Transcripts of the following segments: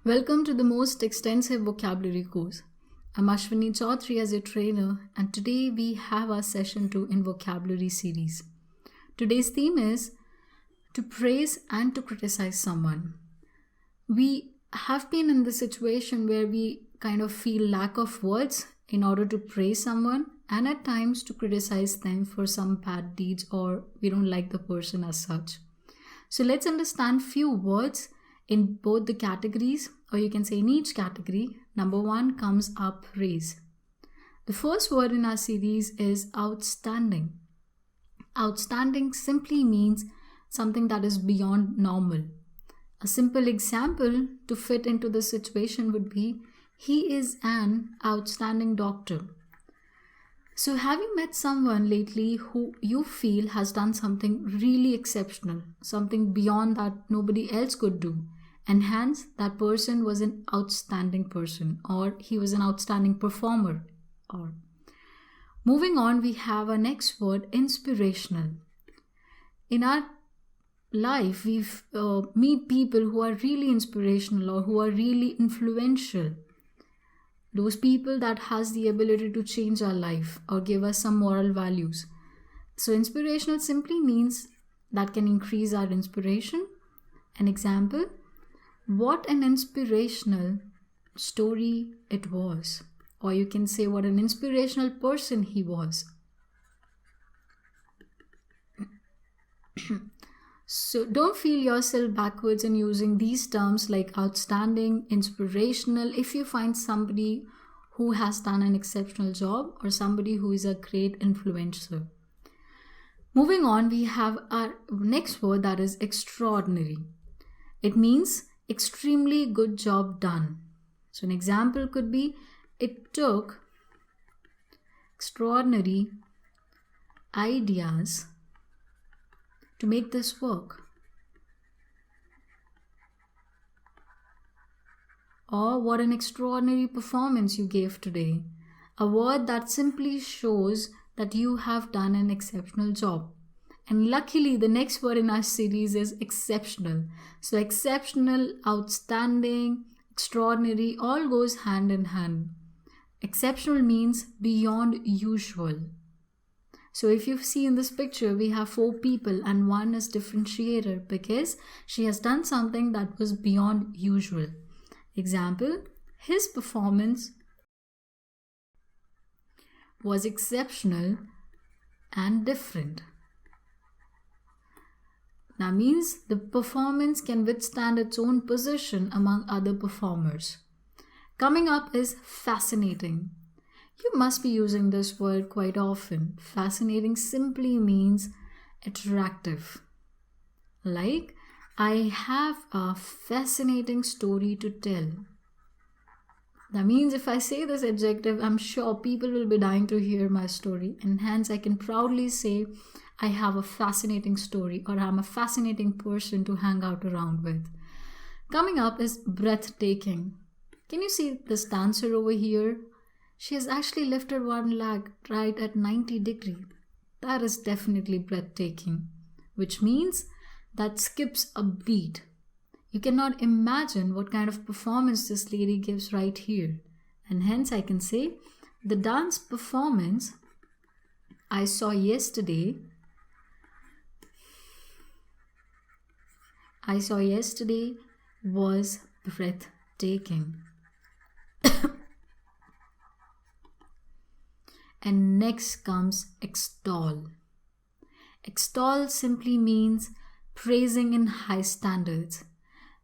Welcome to the most extensive vocabulary course. I'm Ashwini Chaudhary as your trainer, and today we have our session 2 in vocabulary series. Today's theme is to praise and to criticize someone. We have been in the situation where we kind of feel lack of words in order to praise someone and at times to criticize them for some bad deeds or we don't like the person as such. So let's understand few words in both the categories, or you can say in each category. Number 1 comes up praise. The first word in our series is outstanding. Outstanding simply means something that is beyond normal. A simple example to fit into the situation would be, he is an outstanding doctor. So have you met someone lately who you feel has done something really exceptional, something beyond that nobody else could do? And hence, that person was an outstanding person, or he was an outstanding performer. Or moving on, we have our next word, inspirational. In our life, we meet people who are really inspirational or who are really influential. Those people that has the ability to change our life or give us some moral values. So inspirational simply means that can increase our inspiration. An example, what an inspirational story it was. Or you can say what an inspirational person he was. So don't feel yourself backwards in using these terms like outstanding, inspirational if you find somebody who has done an exceptional job or somebody who is a great influencer. Moving on, we have our next word, that is extraordinary. It means extremely good job done. So an example could be, it took extraordinary ideas to make this work. Or what an extraordinary performance you gave today. A word that simply shows that you have done an exceptional job. And luckily, the next word in our series is exceptional. So exceptional, outstanding, extraordinary, all goes hand in hand. Exceptional means beyond usual. So if you see in this picture, we have 4 people and one is differentiator because she has done something that was beyond usual. Example, his performance was exceptional and different. That means the performance can withstand its own position among other performers. Coming up is fascinating. You must be using this word quite often. Fascinating simply means attractive. Like, I have a fascinating story to tell. That means if I say this adjective, I'm sure people will be dying to hear my story, and hence I can proudly say I have a fascinating story, or I'm a fascinating person to hang out around with. Coming up is breathtaking. Can you see this dancer over here? She has actually lifted one leg right at 90 degrees. That is definitely breathtaking, which means that skips a beat. You cannot imagine what kind of performance this lady gives right here. And hence I can say the dance performance I saw yesterday was breathtaking. And next comes extol. Extol simply means praising in high standards.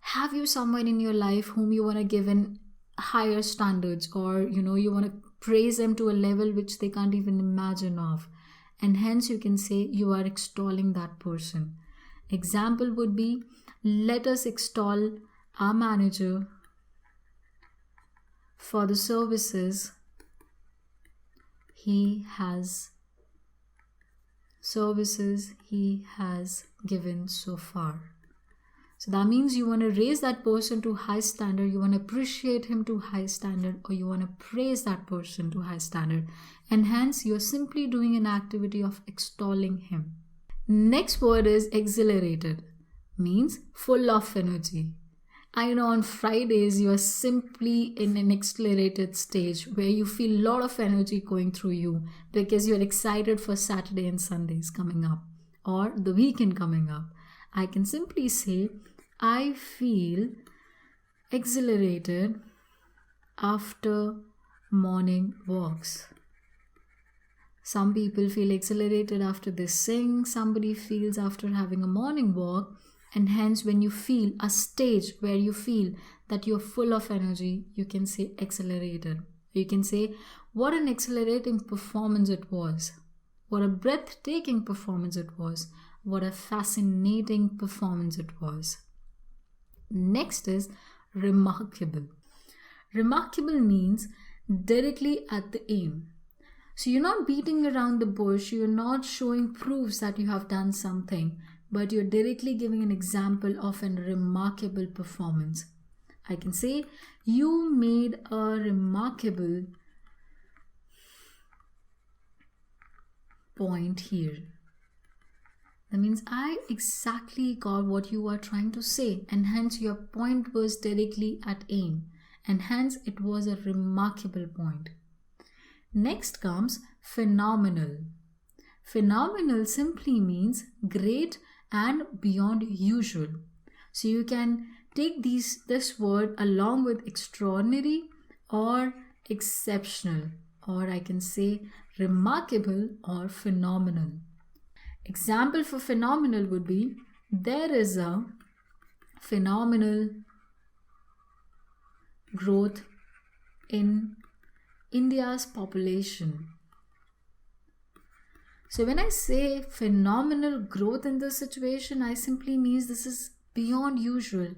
Have you someone in your life whom you want to give in higher standards, or you want to praise them to a level which they can't even imagine of, and hence you can say you are extolling that person. Example would be, let us extol our manager for the services he has given so far. So that means you want to raise that person to high standard, you want to appreciate him to high standard, or you want to praise that person to high standard, and hence you're simply doing an activity of extolling him. Next word is exhilarated, means full of energy. I know on Fridays you are simply in an accelerated stage where you feel a lot of energy going through you because you're excited for Saturday and Sundays coming up or the weekend coming up. I can simply say, I feel exhilarated after morning walks. Some people feel exhilarated after they sing, somebody feels after having a morning walk, and hence when you feel a stage where you feel that you're full of energy, you can say exhilarated. You can say what an exhilarating performance it was, what a breathtaking performance it was, what a fascinating performance it was. Next is remarkable. Remarkable means directly at the aim. So you're not beating around the bush, you're not showing proofs that you have done something, but you're directly giving an example of a remarkable performance. I can say, you made a remarkable point here. That means I exactly got what you are trying to say, and hence your point was directly at aim, and hence it was a remarkable point. Next comes phenomenal. Phenomenal simply means great and beyond usual. So you can take this word along with extraordinary or exceptional, or I can say remarkable or phenomenal. Example for phenomenal would be, there is a phenomenal growth in India's population. So when I say phenomenal growth in this situation, I simply means this is beyond usual.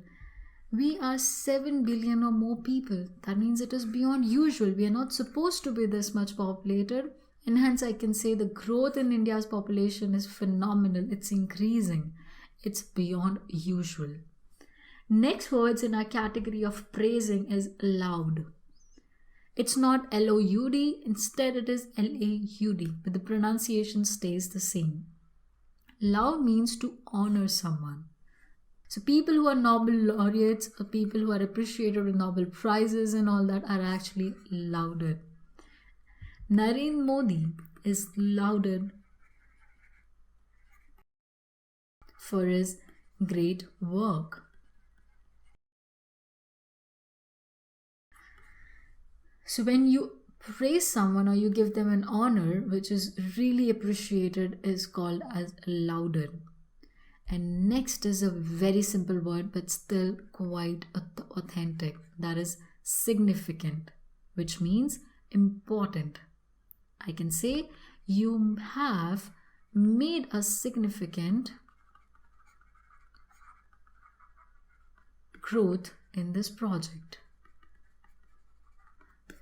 We are 7 billion or more people. That means it is beyond usual. We are not supposed to be this much populated. And hence I can say the growth in India's population is phenomenal. It's increasing. It's beyond usual. Next words in our category of praising is loud. It's not L-O-U-D, instead it is L-A-U-D, but the pronunciation stays the same. Loud means to honor someone. So people who are Nobel laureates or people who are appreciated with Nobel prizes and all that are actually lauded. Narendra Modi is lauded for his great work. So when you praise someone or you give them an honor which is really appreciated is called as lauded. And next is a very simple word but still quite authentic. That is significant, which means important. I can say you have made a significant growth in this project.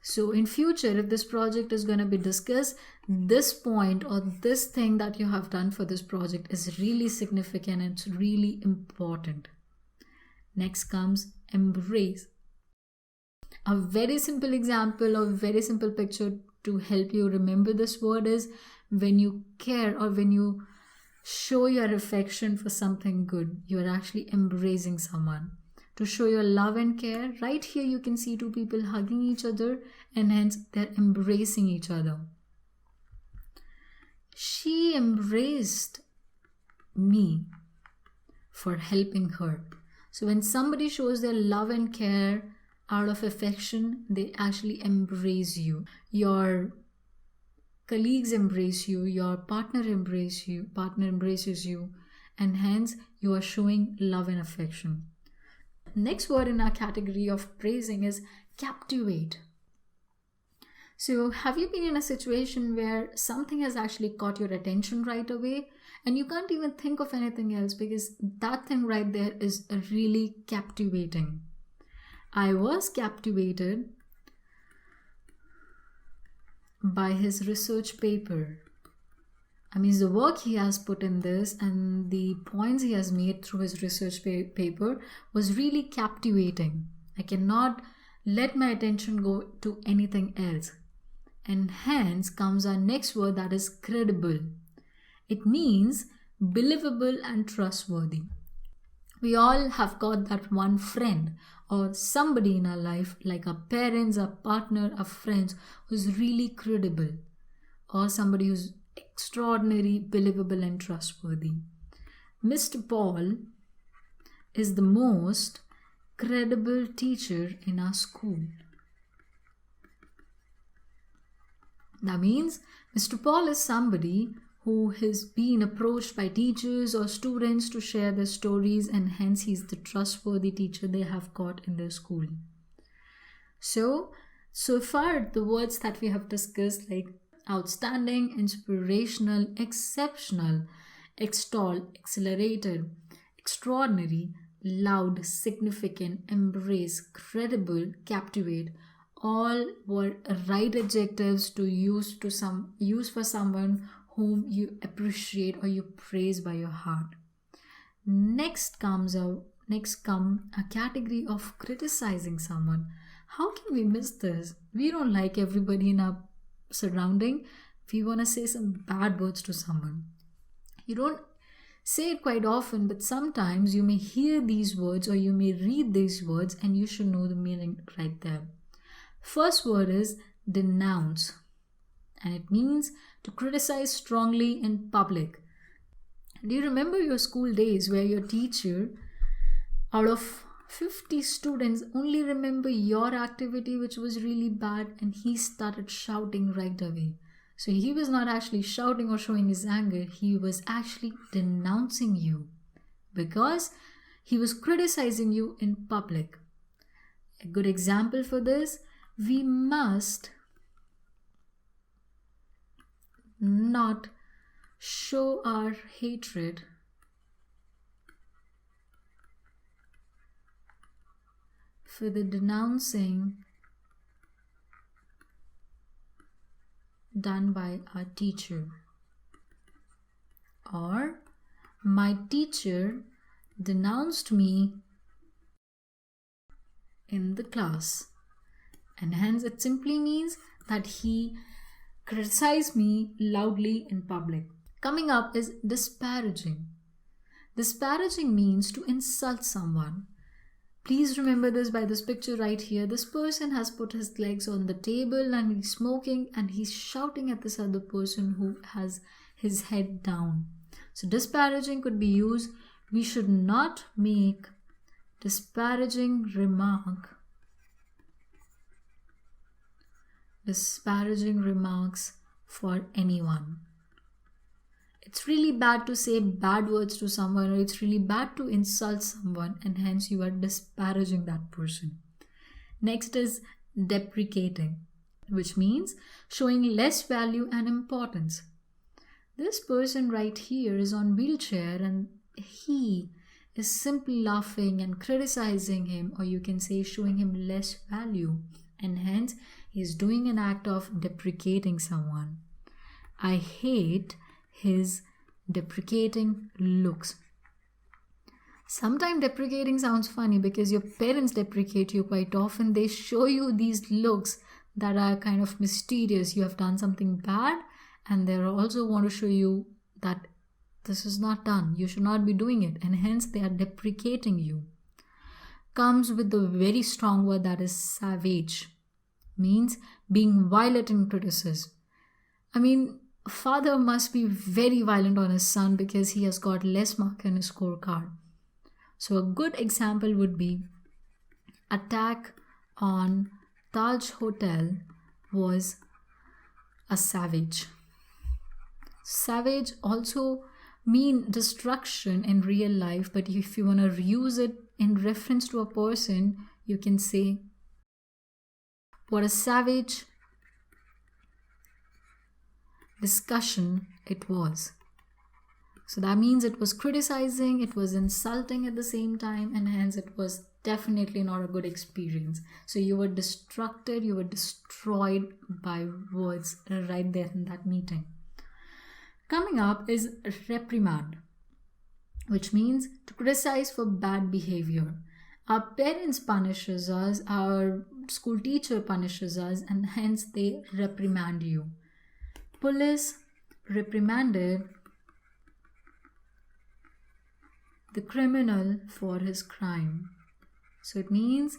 So in future, if this project is going to be discussed, this point or this thing that you have done for this project is really significant and it's really important. Next comes embrace. A very simple example or very simple picture to help you remember this word is when you care or when you show your affection for something good, you are actually embracing someone. To show your love and care, right here you can see two people hugging each other and hence they're embracing each other. She embraced me for helping her. So when somebody shows their love and care out of affection, they actually embrace you. Your colleagues embrace you, your partner embraces you, and hence you are showing love and affection. Next word in our category of praising is captivate. So have you been in a situation where something has actually caught your attention right away and you can't even think of anything else because that thing right there is really captivating? I was captivated by his research paper. I mean, the work he has put in this and the points he has made through his research paper was really captivating. I cannot let my attention go to anything else. And hence comes our next word, that is credible. It means believable and trustworthy. We all have got that one friend or somebody in our life, like our parents, our partner, our friends, who's really credible, or somebody who's extraordinary, believable, and trustworthy. Mr. Paul is the most credible teacher in our school. That means Mr. Paul is somebody who has been approached by teachers or students to share their stories, and hence he's the trustworthy teacher they have got in their school. So far the words that we have discussed, like outstanding, inspirational, exceptional, extol, accelerated, extraordinary, loud, significant, embrace, credible, captivate, all were right adjectives to use for someone whom you appreciate or you praise by your heart. Next comes a category of criticizing someone. How can we miss this? We don't like everybody in our surrounding. We want to say some bad words to someone. You don't say it quite often, but sometimes you may hear these words or you may read these words and you should know the meaning right there. First word is denounce, and it means to criticize strongly in public. Do you remember your school days where your teacher, out of 50 students, only remember your activity which was really bad, and he started shouting right away? So he was not actually shouting or showing his anger, he was actually denouncing you because he was criticizing you in public. A good example for this: we must not show our hatred for the denouncing done by our teacher, or my teacher denounced me in the class, and hence it simply means that he criticized me loudly in public. Coming up is disparaging. Disparaging means to insult someone. Please remember this by this picture right here. This person has put his legs on the table and he's smoking and he's shouting at this other person who has his head down. So disparaging could be used. We should not make disparaging remarks for anyone. It's really bad to say bad words to someone, or it's really bad to insult someone, and hence you are disparaging that person. Next is deprecating, which means showing less value and importance. This person right here is on wheelchair and he is simply laughing and criticizing him, or you can say showing him less value, and hence he is doing an act of deprecating someone. I hate his deprecating looks. Sometimes deprecating sounds funny because your parents deprecate you quite often. They show you these looks that are kind of mysterious. You have done something bad, and they also want to show you that this is not done. You should not be doing it, and hence they are deprecating you. Comes with the very strong word that is savage. Means being violent in criticism. I mean, a father must be very violent on his son because he has got less mark in his scorecard. So a good example would be attack on Taj Hotel was a savage. Savage also mean destruction in real life, but if you want to use it in reference to a person, you can say what a savage discussion it was. So that means it was criticizing, it was insulting at the same time, and hence it was definitely not a good experience. So you were destroyed by words right there in that meeting. Coming up is reprimand, which means to criticize for bad behavior. Our parents punishes us, our school teacher punishes us, and hence they reprimand you. Police reprimanded the criminal for his crime. So it means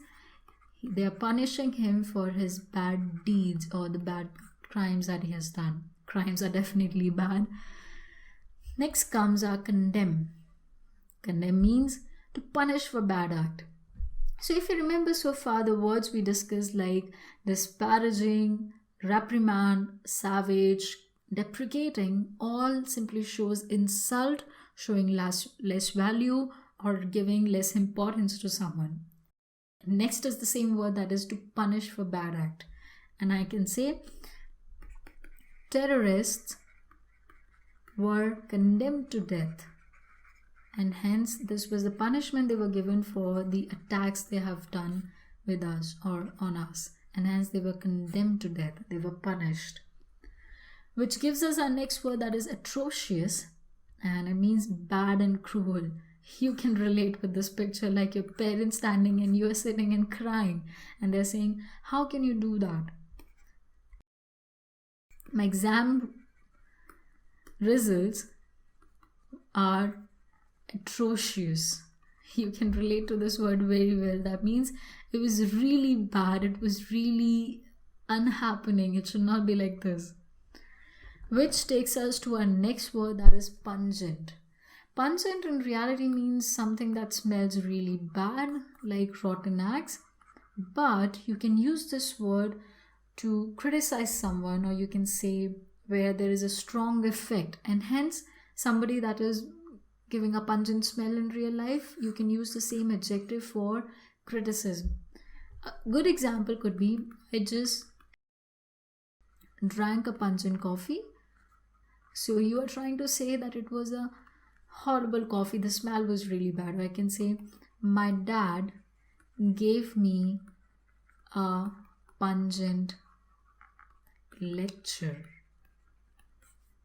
they are punishing him for his bad deeds or the bad crimes that he has done. Crimes are definitely bad. Next comes our condemn. Condemn means to punish for bad act. So if you remember so far, the words we discussed like disparaging, reprimand, savage, deprecating, all simply shows insult, showing less value or giving less importance to someone. Next is the same word, that is to punish for bad act. And I can say terrorists were condemned to death, and hence this was the punishment they were given for the attacks they have done with us or on us, and hence they were condemned to death. They were punished, which gives us our next word, that is atrocious, and it means bad and cruel. You can relate with this picture, like your parents standing and you are sitting and crying, and they're saying, how can you do that? My exam results are atrocious. You can relate to this word very well. That means it was really bad. It was really unhappening. It should not be like this. Which takes us to our next word, that is pungent. Pungent in reality means something that smells really bad, like rotten eggs. But you can use this word to criticize someone, or you can say where there is a strong effect, and hence somebody that is giving a pungent smell in real life, you can use the same adjective for criticism. A good example could be, I just drank a pungent coffee. So you are trying to say that it was a horrible coffee, the smell was really bad. Or I can say, my dad gave me a pungent lecture.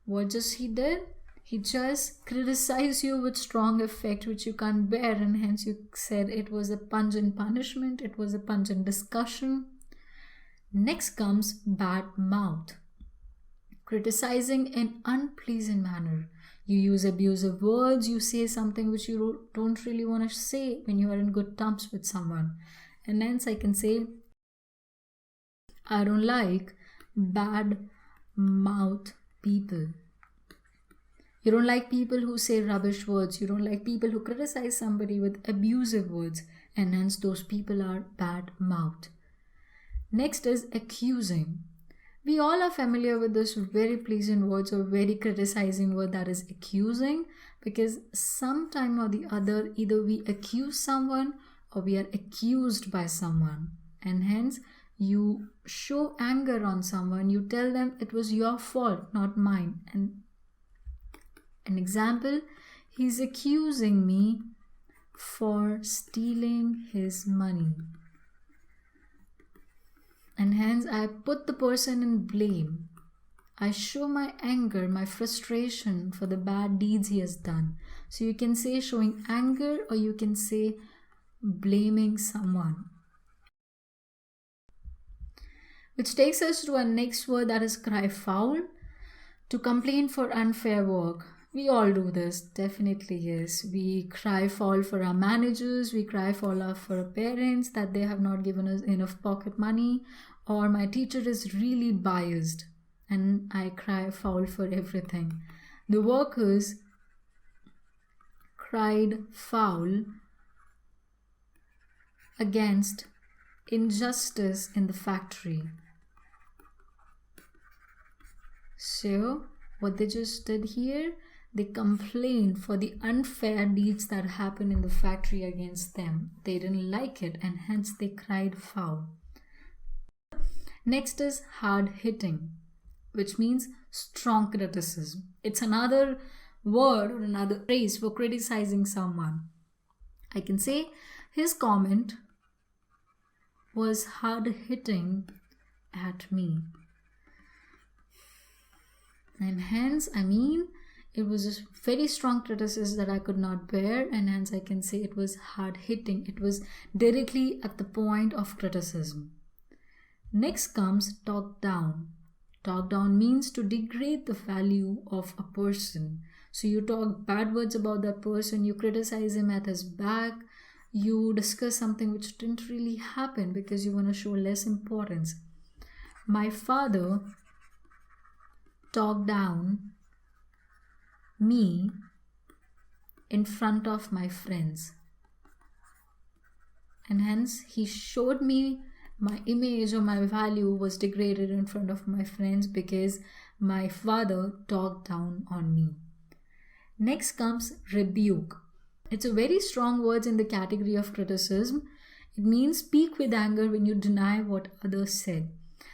What just he did? He just criticized you with strong effect which you can't bear, and hence you said it was a pungent punishment, it was a pungent discussion. Next comes bad mouth. Criticizing in unpleasant manner. You use abusive words, you say something which you don't really want to say when you are in good terms with someone. And hence I can say, I don't like bad mouth people. You don't like people who say rubbish words. You don't like people who criticize somebody with abusive words, and hence those people are bad mouth. Next is accusing. We all are familiar with this very pleasant words or very criticizing word, that is accusing, because sometime or the other either we accuse someone or we are accused by someone, and hence you show anger on someone, you tell them it was your fault, not mine. And an example, he's accusing me for stealing his money. And hence I put the person in blame. I show my anger, my frustration for the bad deeds he has done. So you can say showing anger, or you can say blaming someone. Which takes us to our next word, that is cry foul. To complain for unfair work. We all do this, definitely yes. We cry foul for our managers, we cry foul for our parents that they have not given us enough pocket money, or my teacher is really biased, and I cry foul for everything. The workers cried foul against injustice in the factory. So what they just did here, they complained for the unfair deeds that happened in the factory against them. They didn't like it, and hence they cried foul. Next is hard hitting, which means strong criticism. It's another word or another phrase for criticizing someone. I can say his comment was hard hitting at me. And hence, it was a very strong criticism that I could not bear, and hence I can say it was hard hitting. It was directly at the point of criticism. Next comes talk down. Talk down means to degrade the value of a person. So you talk bad words about that person, you criticize him at his back, you discuss something which didn't really happen because you want to show less importance. My father talked down me in front of my friends, and hence he showed me my image or my value was degraded in front of my friends because my father talked down on me. Next comes rebuke. It's a very strong word in the category of criticism. It means speak with anger when you deny what others said.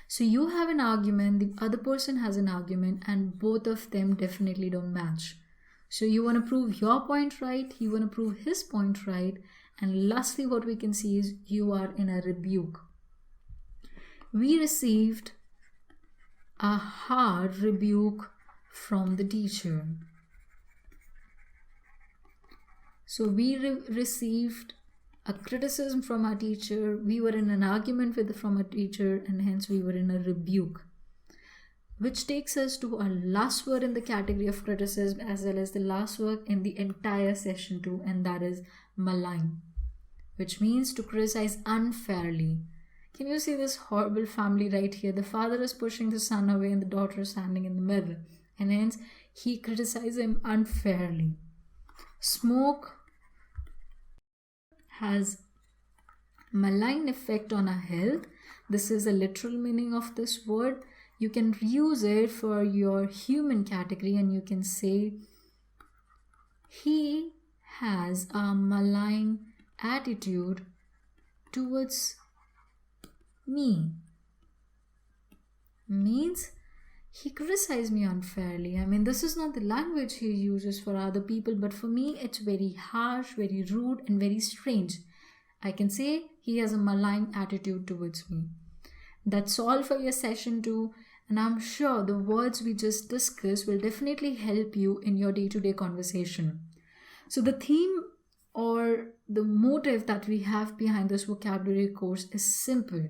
So you have an argument, the other person has an argument, and both of them definitely don't match. So you want to prove your point right, he want to prove his point right, and lastly what we can see is you are in a rebuke. We received a hard rebuke from the teacher. So we received a criticism from our teacher, we were in an argument from our teacher, and hence we were in a rebuke. Which takes us to our last word in the category of criticism as well as the last word in the entire session 2, and that is malign, which means to criticize unfairly. Can you see this horrible family right here? The father is pushing the son away and the daughter is standing in the middle, and hence he criticizes him unfairly. Smoke has malign effect on our health. This is a literal meaning of this word. You can use it for your human category and you can say he has a malign attitude towards me. Means he criticized me unfairly. I mean, this is not the language he uses for other people, but for me it's very harsh, very rude and very strange. I can say he has a malign attitude towards me. That's all for your session 2, and I'm sure the words we just discussed will definitely help you in your day-to-day conversation. So the theme or the motive that we have behind this vocabulary course is simple.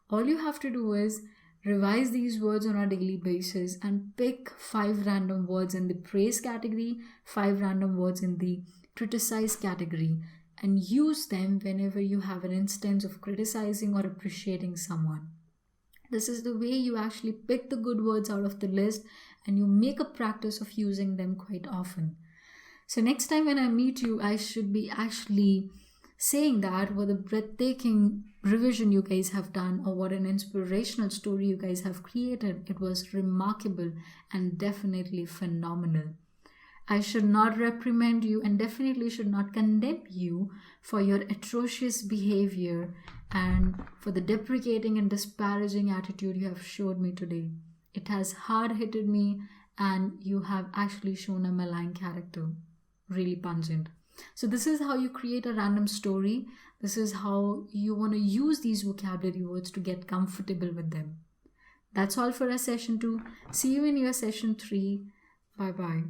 All you have to do is revise these words on a daily basis and pick 5 random words in the praise category, 5 random words in the criticize category, and use them whenever you have an instance of criticizing or appreciating someone. This is the way you actually pick the good words out of the list and you make a practice of using them quite often. So next time when I meet you, I should be actually saying that what a breathtaking revision you guys have done or what an inspirational story you guys have created. It was remarkable and definitely phenomenal. I should not reprimand you and definitely should not condemn you for your atrocious behavior and for the deprecating and disparaging attitude you have showed me today. It has hard hitted me and you have actually shown a malign character. Really pungent. So this is how you create a random story. This is how you want to use these vocabulary words to get comfortable with them. That's all for our session 2. See you in your session 3. Bye-bye.